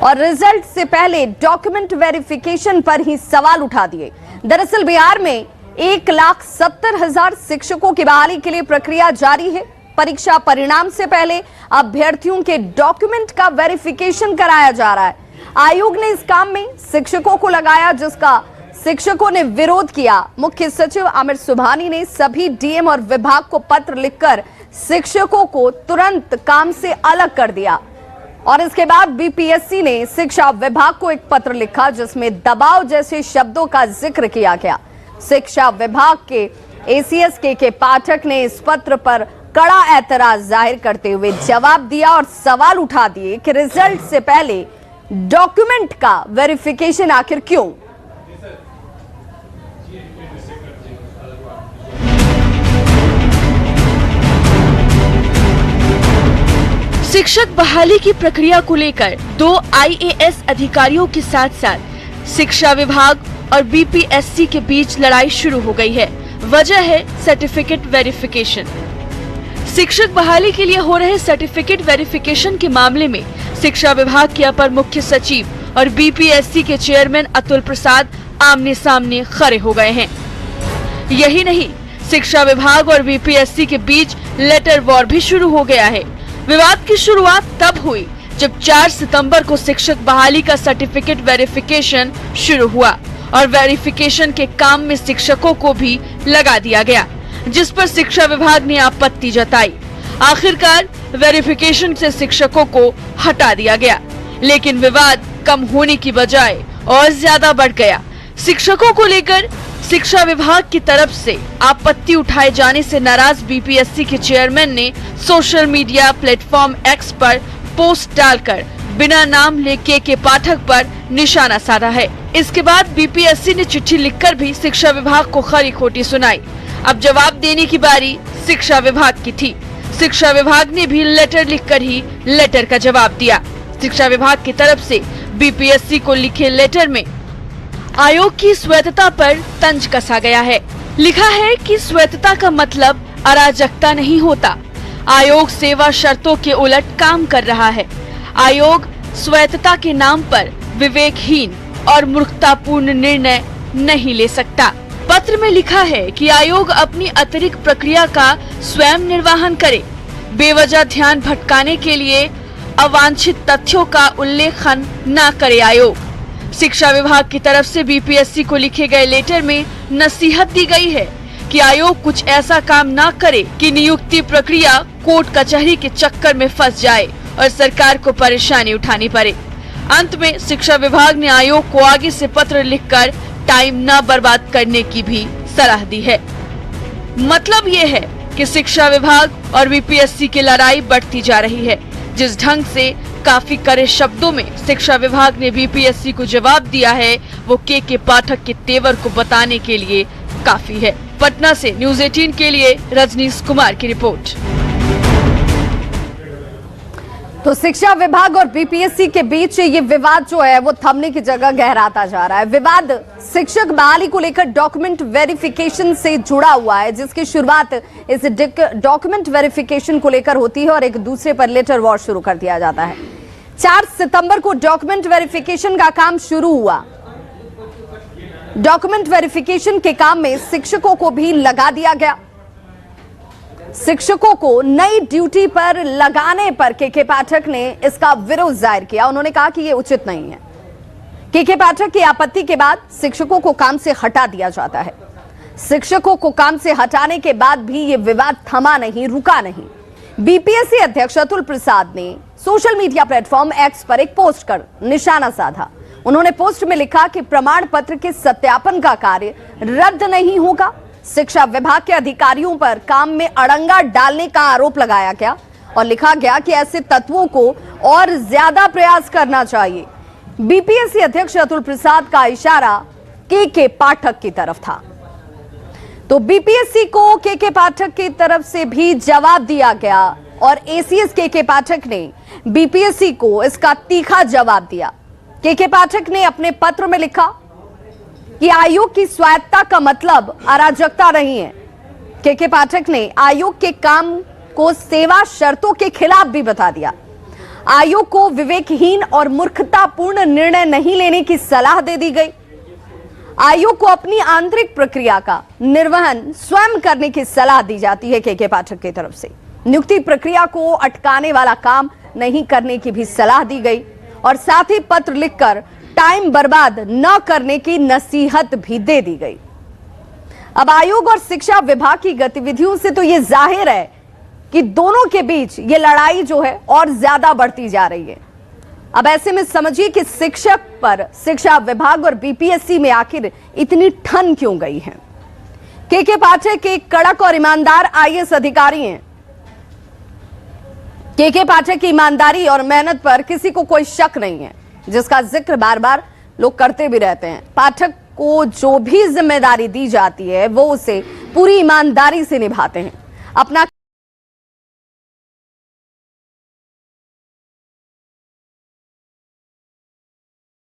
और रिजल्ट से पहले डॉक्यूमेंट वेरिफिकेशन पर ही सवाल उठा दिए। दरअसल बिहार में 1,70,000 शिक्षकों की बहाली के लिए प्रक्रिया जारी है। परीक्षा परिणाम से पहले अभ्यर्थियों के डॉक्यूमेंट का वेरिफिकेशन कराया जा रहा है। आयोग ने इस काम में शिक्षकों को लगाया, जिसका शिक्षकों ने विरोध किया। मुख्य सचिव आमिर सुबहानी ने सभी डीएम और विभाग को पत्र लिखकर शिक्षकों को तुरंत काम से अलग कर दिया और इसके बाद बीपीएससी ने शिक्षा विभाग को एक पत्र लिखा जिसमें दबाव जैसे शब्दों का जिक्र किया गया। शिक्षा विभाग के एसीएस के पाठक ने इस पत्र पर कड़ा ऐतराज जाहिर करते हुए जवाब दिया और सवाल उठा दिए कि रिजल्ट से पहले डॉक्यूमेंट का वेरिफिकेशन आखिर क्यों। शिक्षक बहाली की प्रक्रिया को लेकर 2 आईएएस अधिकारियों के साथ साथ शिक्षा विभाग और बीपीएससी के बीच लड़ाई शुरू हो गई है। वजह है सर्टिफिकेट वेरिफिकेशन। शिक्षक बहाली के लिए हो रहे सर्टिफिकेट वेरिफिकेशन के मामले में शिक्षा विभाग के अपर मुख्य सचिव और बीपीएससी के चेयरमैन अतुल प्रसाद आमने सामने खड़े हो गए हैं। यही नहीं, शिक्षा विभाग और बीपीएससी के बीच लेटर वॉर भी शुरू हो गया है। विवाद की शुरुआत तब हुई जब 4 सितंबर को शिक्षक बहाली का सर्टिफिकेट वेरिफिकेशन शुरू हुआ और वेरिफिकेशन के काम में शिक्षकों को भी लगा दिया गया, जिस पर शिक्षा विभाग ने आपत्ति जताई। आखिरकार वेरिफिकेशन से शिक्षकों को हटा दिया गया, लेकिन विवाद कम होने की बजाय और ज्यादा बढ़ गया। शिक्षकों को लेकर शिक्षा विभाग की तरफ से आपत्ति उठाए जाने से नाराज बीपीएससी के चेयरमैन ने सोशल मीडिया प्लेटफॉर्म एक्स पर पोस्ट डालकर बिना नाम ले के पाठक पर निशाना साधा है। इसके बाद बीपीएससी ने चिट्ठी लिखकर भी शिक्षा विभाग को खरी खोटी सुनाई। अब जवाब देने की बारी शिक्षा विभाग की थी। शिक्षा विभाग ने भी लेटर लिखकर ही लेटर का जवाब दिया। शिक्षा विभाग की तरफ से बीपीएससी को लिखे लेटर में आयोग की स्वायत्तता पर तंज कसा गया है। लिखा है कि स्वायत्तता का मतलब अराजकता नहीं होता। आयोग सेवा शर्तों के उलट काम कर रहा है। आयोग स्वायत्तता के नाम पर विवेकहीन और मूर्खतापूर्ण निर्णय नहीं ले सकता। पत्र में लिखा है कि आयोग अपनी अतिरिक्त प्रक्रिया का स्वयं निर्वहन करे। बेवजह ध्यान भटकाने के लिए अवांछित तथ्यों का उल्लेखन न करे। आयोग शिक्षा विभाग की तरफ से बीपीएससी को लिखे गए लेटर में नसीहत दी गई है कि आयोग कुछ ऐसा काम न करे कि नियुक्ति प्रक्रिया कोर्ट कचहरी के चक्कर में फंस जाए और सरकार को परेशानी उठानी पड़े। अंत में शिक्षा विभाग ने आयोग को आगे से पत्र लिखकर टाइम न बर्बाद करने की भी सलाह दी है। मतलब ये है कि शिक्षा विभाग और बीपीएससी की लड़ाई बढ़ती जा रही है। जिस ढंग से काफी कड़े शब्दों में शिक्षा विभाग ने बीपीएससी को जवाब दिया है, वो के पाठक के तेवर को बताने के लिए काफी है। पटना से न्यूज़ 18 के लिए रजनीश कुमार की रिपोर्ट। तो शिक्षा विभाग और बीपीएससी के बीच ये विवाद जो है वो थमने की जगह गहराता जा रहा है। विवाद शिक्षक बहाली को लेकर डॉक्यूमेंट वेरिफिकेशन से जुड़ा हुआ है, जिसकी शुरुआत इस डॉक्यूमेंट वेरिफिकेशन को लेकर होती है और एक दूसरे पर लेटर वॉर शुरू कर दिया जाता है। 4 सितंबर को डॉक्यूमेंट वेरिफिकेशन का काम शुरू हुआ। डॉक्यूमेंट वेरिफिकेशन के काम में शिक्षकों को भी लगा दिया गया। शिक्षकों को नई ड्यूटी पर लगाने पर के पाठक ने इसका विरोध जाहिर किया। उन्होंने कहा कि यह उचित नहीं है। के पाठक की आपत्ति के बाद शिक्षकों को काम से हटा दिया जाता है। शिक्षकों को काम से हटाने के बाद भी यह विवाद थमा नहीं, रुका नहीं। बीपीएससी अध्यक्ष अतुल प्रसाद ने सोशल मीडिया प्लेटफॉर्म एक्स पर एक पोस्ट कर निशाना साधा। उन्होंने पोस्ट में लिखा कि प्रमाण पत्र के सत्यापन का कार्य रद्द नहीं होगा। शिक्षा विभाग के अधिकारियों पर काम में अड़ंगा डालने का आरोप लगाया गया और लिखा गया कि ऐसे तत्वों को और ज्यादा प्रयास करना चाहिए। बीपीएससी अध्यक्ष अतुल प्रसाद का इशारा के पाठक की तरफ था, तो बीपीएससी को के पाठक की तरफ से भी जवाब दिया गया और एसीएस के पाठक ने बीपीएससी को इसका तीखा जवाब दिया। के पाठक ने अपने पत्र में लिखा कि आयोग की स्वायत्तता का मतलब अराजकता नहीं है। के पाठक ने आयोग के काम को सेवा शर्तों के खिलाफ भी बता दिया। आयोग को विवेकहीन और मूर्खतापूर्ण निर्णय नहीं लेने की सलाह दे दी गई। आयोग को अपनी आंतरिक प्रक्रिया का निर्वहन स्वयं करने की सलाह दी जाती है के पाठक की तरफ से। नियुक्ति प्रक्रिया को अटकाने वाला काम नहीं करने की भी सलाह दी गई और साथ ही पत्र लिखकर टाइम बर्बाद न करने की नसीहत भी दे दी गई। अब आयोग और शिक्षा विभाग की गतिविधियों से तो यह जाहिर है कि दोनों के बीच ये लड़ाई जो है और ज्यादा बढ़ती जा रही है। अब ऐसे में समझिए कि शिक्षक पर शिक्षा विभाग और बीपीएससी में आखिर इतनी ठन क्यों गई है। के पाठक एक कड़क और ईमानदार आईएएस अधिकारी हैं। के पाठक की ईमानदारी और मेहनत पर किसी को कोई शक नहीं है, जिसका जिक्र बार बार लोग करते भी रहते हैं। पाठक को जो भी जिम्मेदारी दी जाती है वो उसे पूरी ईमानदारी से निभाते हैं। अपना